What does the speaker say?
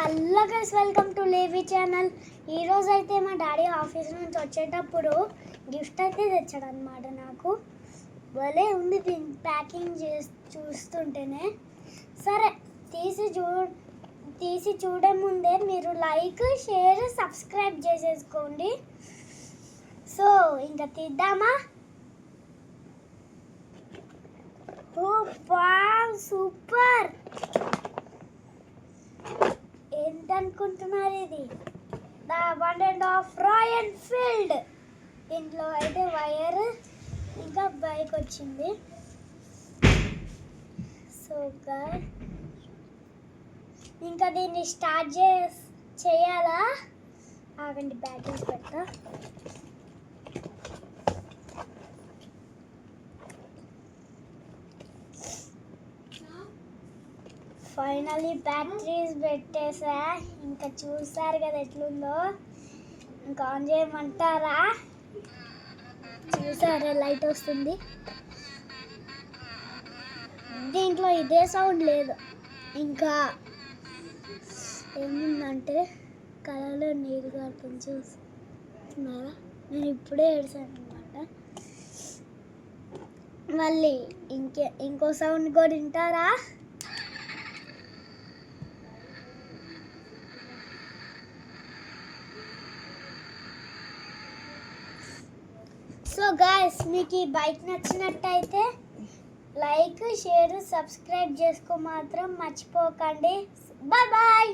Hello guys, welcome to Levi channel. ఈరోజు అయితే మా డాడీ ఆఫీస్ నుంచి వచ్చేటప్పుడు గిఫ్ట్ అయితే తెచ్చాడు అనమాట. నాకు భలే ఉంది దీని ప్యాకింగ్ చూస్తుంటేనే. సరే తీసి చూడే ముందే మీరు లైక్, షేర్, సబ్స్క్రైబ్ చేసేసుకోండి. సో ఇంకా తీద్దామా? ఓ వావ్, సూపర్! ఏంటనుకుంటున్నారు ఇది? The one and of royal Enfield. దీంట్లో అయితే వైర్ ఇంకా బైక్ వచ్చింది. సో ఇంకా దీన్ని స్టార్ట్ చేయాలా? ఆగండి, బ్యాటరీస్ పెడతా. ఫైనల్లీ బ్యాటరీస్ పెట్టేసా. ఇంకా చూసారు కదా ఎట్లుందో. ఇంకా ఆన్ చేయమంటారా? చూసారా లైట్ వస్తుంది. దీంట్లో ఇదే సౌండ్ లేదు. ఇంకా ఏముందంటే కలర్లో నీరు కారుతుంది, చూస్తున్నారా? నేను ఇప్పుడే ఏడ్చాను అనమాట. మళ్ళీ ఇంకో సౌండ్ కూడా వింటారా? సో గాయ్స్, మీకు ఈ బైక్ నచ్చినట్టయితే లైక్, షేర్, సబ్స్క్రైబ్ చేసుకో మాత్రం మర్చిపోకండి. Bye bye.